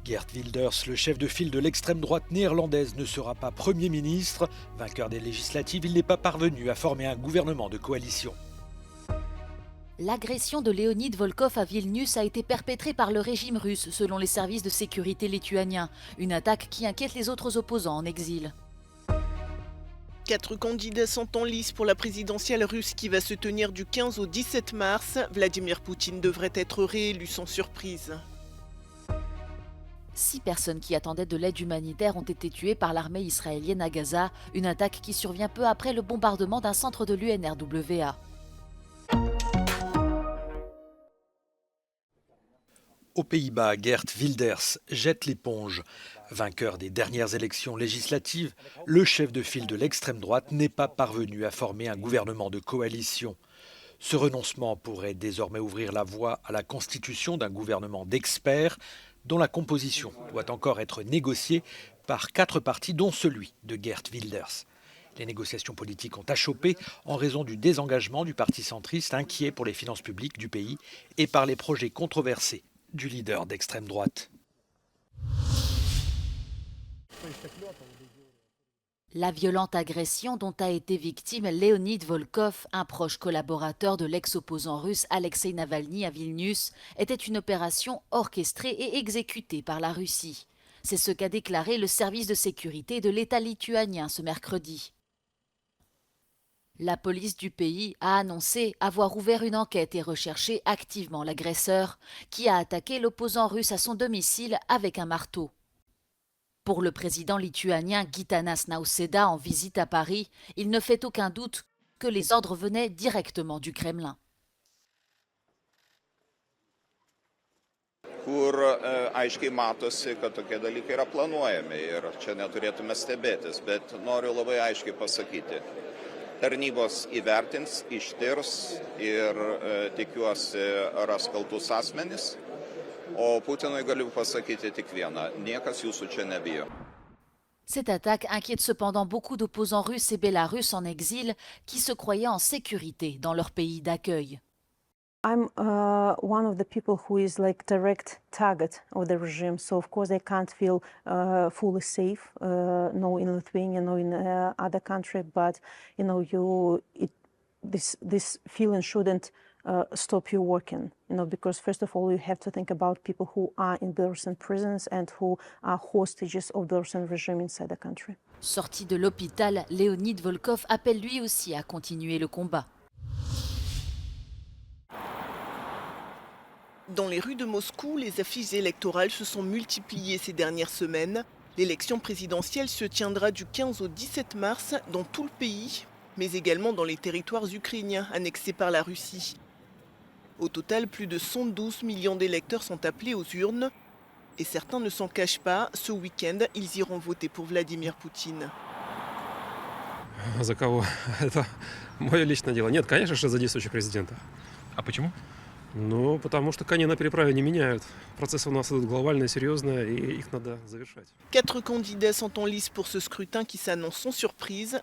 Geert Wilders, le chef de file de l'extrême droite néerlandaise, ne sera pas Premier ministre. Vainqueur des législatives, il n'est pas parvenu à former un gouvernement de coalition. L'agression de Leonid Volkov à Vilnius a été perpétrée par le régime russe, selon les services de sécurité lituaniens. Une attaque qui inquiète les autres opposants en exil. 4 candidats sont en lice pour la présidentielle russe qui va se tenir du 15 au 17 mars. Vladimir Poutine devrait être réélu sans surprise. 6 personnes qui attendaient de l'aide humanitaire ont été tuées par l'armée israélienne à Gaza, une attaque qui survient peu après le bombardement d'un centre de l'UNRWA. Aux Pays-Bas, Geert Wilders jette l'éponge. Vainqueur des dernières élections législatives, le chef de file de l'extrême droite n'est pas parvenu à former un gouvernement de coalition. Ce renoncement pourrait désormais ouvrir la voie à la constitution d'un gouvernement d'experts dont la composition doit encore être négociée par 4 partis, dont celui de Geert Wilders. Les négociations politiques ont achoppé en raison du désengagement du parti centriste inquiet pour les finances publiques du pays et par les projets controversés du leader d'extrême droite. La violente agression dont a été victime Leonid Volkov, un proche collaborateur de l'ex-opposant russe Alexei Navalny à Vilnius, était une opération orchestrée et exécutée par la Russie. C'est ce qu'a déclaré le service de sécurité de l'État lituanien ce mercredi. La police du pays a annoncé avoir ouvert une enquête et recherché activement l'agresseur qui a attaqué l'opposant russe à son domicile avec un marteau. Pour le président lituanien Gitanas Nausėda en visite à Paris, il ne fait aucun doute que les ordres venaient directement du Kremlin. Kur aiškiai matosi, kad tokie dalykai yra planuojami ir čia neturėtume stebėtis, bet noriu labai aiškiai pasakyti. Tarnybos įvertins, ištirs ir tikiuosi ras kaltus asmenis, o Putinui galiu pasakyti tik vieną, niekas jūsų čia nebijo. Cette attaque inquiète cependant beaucoup d'opposants russes et bélarusses en exil qui se croyaient en sécurité dans leur pays d'accueil. I'm one of the people who is like direct target of the regime, so of course I can't feel fully safe, no in Lithuania, no in other country. But you know, this feeling shouldn't stop you working. You know, because first of all you have to think about people who are in Belarusian prisons and who are hostages of the Belarusian regime inside the country. Sorti de l'hôpital, Leonid Volkov appelle lui aussi à continuer le combat. Dans les rues de Moscou, les affiches électorales se sont multipliées ces dernières semaines. L'élection présidentielle se tiendra du 15 au 17 mars dans tout le pays, mais également dans les territoires ukrainiens annexés par la Russie. Au total, plus de 112 millions d'électeurs sont appelés aux urnes. Et certains ne s'en cachent pas, ce week-end, ils iront voter pour Vladimir Poutine. За кого? Это мое личное дело. Нет, конечно же, за действующего президента. А почему? Ну, потому что кони на переправе не меняют. Процессы у нас идут глобальные, серьезные, и их надо завершать. 4 candidats sont en lice pour ce scrutin qui s'annonce sans surprise.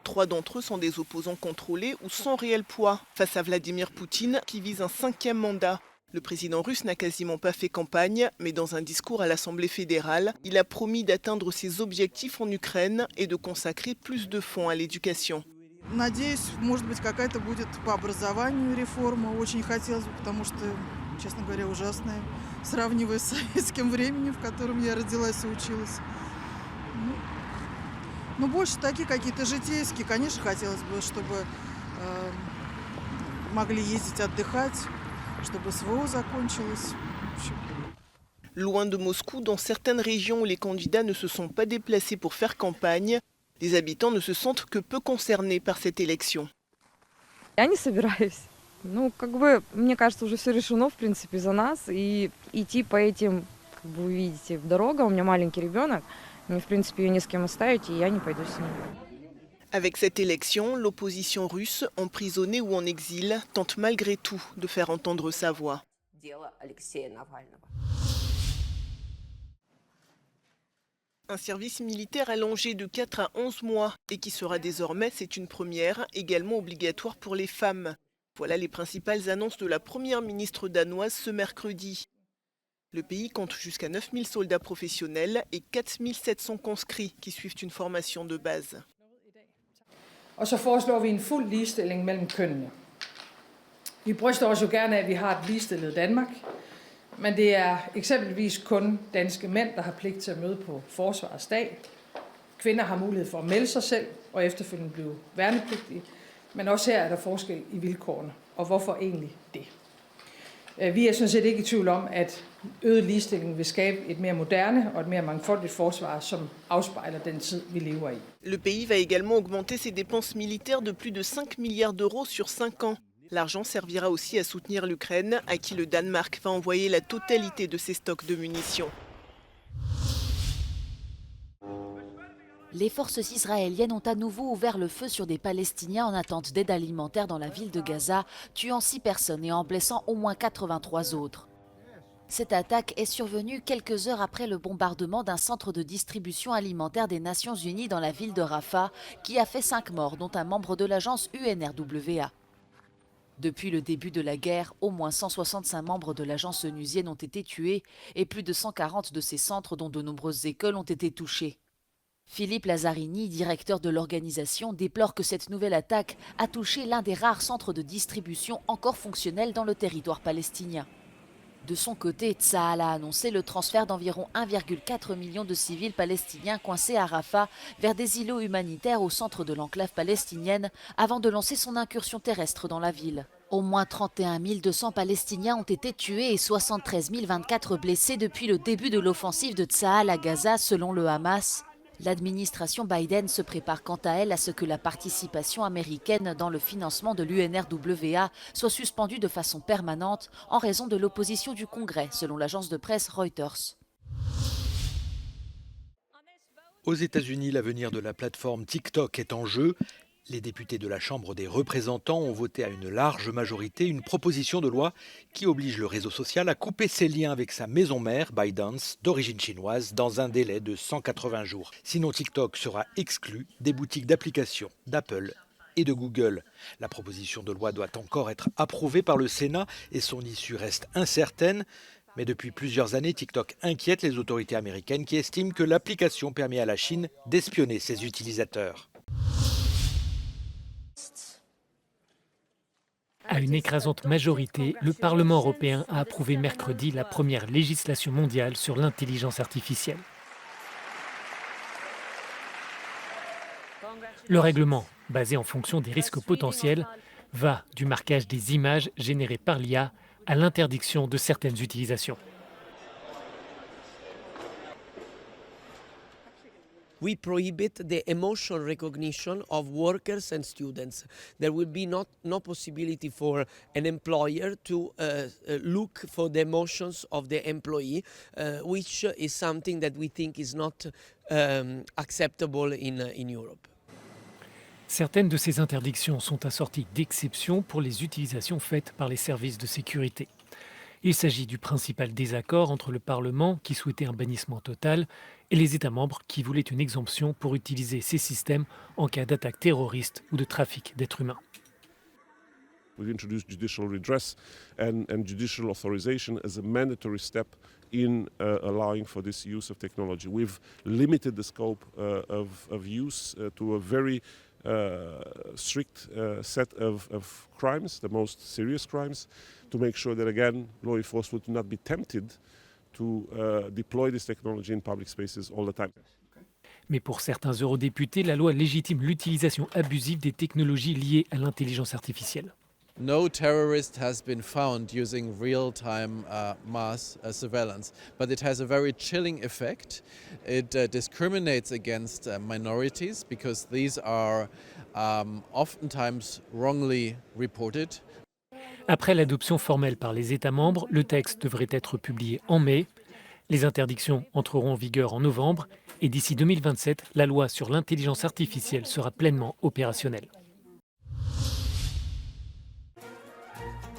3 d'entre eux sont des opposants contrôlés ou sans réel poids face à Vladimir Poutine qui vise un 5e mandat. Le président russe n'a quasiment pas fait campagne, mais dans un discours à l'Assemblée fédérale, il a promis d'atteindre ses objectifs en Ukraine et de consacrer plus de fonds à l'éducation. Надеюсь, может быть, какая-то будет по образованию реформа. Очень хотелось бы, потому что, честно говоря, ужасная, сравнивая с советским временем, в котором я родилась и училась. Но больше такие какие-то житейские, конечно, хотелось бы, чтобы могли ездить отдыхать, чтобы СВО закончилось. Loin de Moscou, dans certaines régions où les candidats ne se sont pas déplacés pour faire campagne, les habitants ne se sentent que peu concernés par cette élection. Я не собираюсь. Ну, как бы, мне кажется, уже все решено, в принципе, за нас. И идти по этим, как бы вы видите, дорогам. У меня маленький ребенок. Мне, в принципе, ее не с кем оставить, и я не пойду с ним. Avec cette élection, l'opposition russe, emprisonnée ou en exil, tente malgré tout de faire entendre sa voix. Un service militaire allongé de 4 à 11 mois et qui sera désormais, c'est une première, également obligatoire pour les femmes. Voilà les principales annonces de la première ministre danoise ce mercredi. Le pays compte jusqu'à 9000 soldats professionnels et 4700 conscrits qui suivent une formation de base. Og så foreslår vi en fuld ligestilling mellem kønnene. Vi bryster os jo gerne af, at vi har et ligestillet Danmark, men det er eksempelvis kun danske mænd, der har pligt til at møde på forsvarets dag. Kvinder har mulighed for at melde sig selv og efterfølgende blive værnepligtige, men også her er der forskel i vilkårene. Og hvorfor egentlig det? Vi er sådan set ikke i tvivl om, at øget ligestilling vil skabe et mere moderne og et mere mangfoldigt forsvar, som afspejler den tid, vi lever i. Le pays va également augmenter ses dépenses militaires de plus de 5 milliards d'euros sur 5 ans. L'argent servira aussi à soutenir l'Ukraine, à qui le Danemark va envoyer la totalité de ses stocks de munitions. Les forces israéliennes ont à nouveau ouvert le feu sur des Palestiniens en attente d'aide alimentaire dans la ville de Gaza, tuant 6 personnes et en blessant au moins 83 autres. Cette attaque est survenue quelques heures après le bombardement d'un centre de distribution alimentaire des Nations Unies dans la ville de Rafah, qui a fait 5 morts, dont un membre de l'agence UNRWA. Depuis le début de la guerre, au moins 165 membres de l'agence onusienne ont été tués et plus de 140 de ces centres, dont de nombreuses écoles, ont été touchés. Philippe Lazzarini, directeur de l'organisation, déplore que cette nouvelle attaque a touché l'un des rares centres de distribution encore fonctionnels dans le territoire palestinien. De son côté, Tsahal a annoncé le transfert d'environ 1,4 million de civils palestiniens coincés à Rafah vers des îlots humanitaires au centre de l'enclave palestinienne avant de lancer son incursion terrestre dans la ville. Au moins 31 200 Palestiniens ont été tués et 73 024 blessés depuis le début de l'offensive de Tsahal à Gaza, selon le Hamas. L'administration Biden se prépare quant à elle à ce que la participation américaine dans le financement de l'UNRWA soit suspendue de façon permanente en raison de l'opposition du Congrès, selon l'agence de presse Reuters. Aux États-Unis, l'avenir de la plateforme TikTok est en jeu. Les députés de la Chambre des représentants ont voté à une large majorité une proposition de loi qui oblige le réseau social à couper ses liens avec sa maison mère, ByteDance, d'origine chinoise, dans un délai de 180 jours. Sinon, TikTok sera exclu des boutiques d'applications d'Apple et de Google. La proposition de loi doit encore être approuvée par le Sénat et son issue reste incertaine. Mais depuis plusieurs années, TikTok inquiète les autorités américaines qui estiment que l'application permet à la Chine d'espionner ses utilisateurs. À une écrasante majorité, le Parlement européen a approuvé mercredi la première législation mondiale sur l'intelligence artificielle. Le règlement, basé en fonction des risques potentiels, va du marquage des images générées par l'IA à l'interdiction de certaines utilisations. We prohibit the emotional recognition of workers and students. There will be no possibility for an employer to look for the emotions of the employee, which is something that we think is not acceptable in Europe. Certaines de ces interdictions sont assorties d'exceptions pour les utilisations faites par les services de sécurité. Il s'agit du principal désaccord entre le Parlement, qui souhaitait un bannissement total, et les États membres qui voulaient une exemption pour utiliser ces systèmes en cas d'attaque terroriste ou de trafic d'êtres humains. We've introduced judicial redress and judicial authorization as a mandatory step in allowing for this use of technology. We've limited the scope of use to a very strict set of crimes, the most serious crimes, to make sure that, again, law enforcement would not be tempted to deploy this technology in public spaces all the time. Mais pour certains eurodéputés, la loi légitime l'utilisation abusive des technologies liées à l'intelligence artificielle. No terrorist has been found using real-time mass surveillance, but it has a very chilling effect. It discriminates against minorities because these are oftentimes wrongly reported. Après l'adoption formelle par les États membres, le texte devrait être publié en mai. Les interdictions entreront en vigueur en novembre et d'ici 2027, la loi sur l'intelligence artificielle sera pleinement opérationnelle.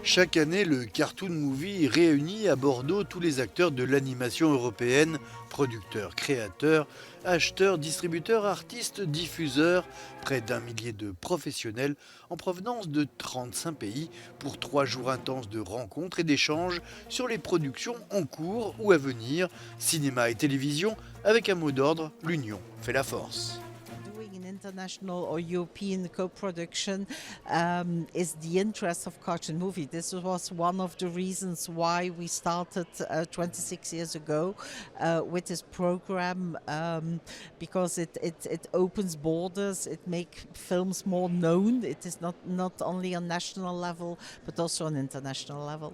Chaque année, le Cartoon Movie réunit à Bordeaux tous les acteurs de l'animation européenne, producteurs, créateurs, acheteurs, distributeurs, artistes, diffuseurs, près d'1 millier de professionnels en provenance de 35 pays pour 3 jours intenses de rencontres et d'échanges sur les productions en cours ou à venir, cinéma et télévision, avec un mot d'ordre, l'union fait la force. International or European co-production is the interest of Cartoon Movie. This was one of the reasons why we started 26 years ago with this program, because it opens borders, it makes films more known. It is not only on national level but also on international level.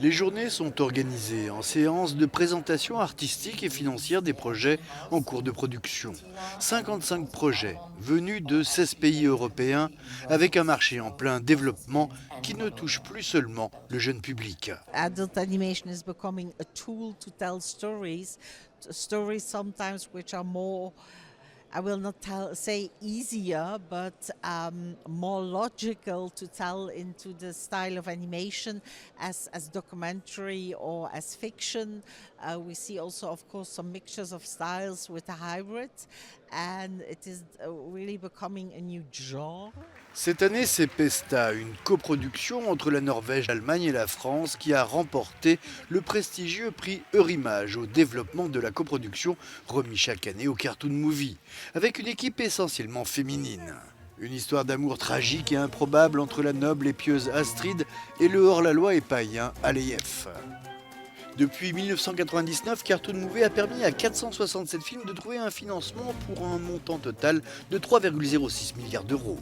Les journées sont organisées en séances de présentation artistique et financière des projets en cours de production. 55 projets venus de 16 pays européens avec un marché en plein développement qui ne touche plus seulement le jeune public. Adult animation is becoming a tool to tell stories sometimes which are more, I will not say easier, but more logical to tell into the style of animation as documentary or as fiction. We see also, of course, some mixtures of styles with a hybrid, and it is really becoming a new genre. Cette année, c'est Pesta, une coproduction entre la Norvège, l'Allemagne et la France, qui a remporté le prestigieux prix Eurimage au développement de la coproduction remis chaque année au Cartoon Movie, avec une équipe essentiellement féminine. Une histoire d'amour tragique et improbable entre la noble et pieuse Astrid et le hors-la-loi et païen Aleïef. Depuis 1999, Cartoon Movie a permis à 467 films de trouver un financement pour un montant total de 3,06 milliards d'euros.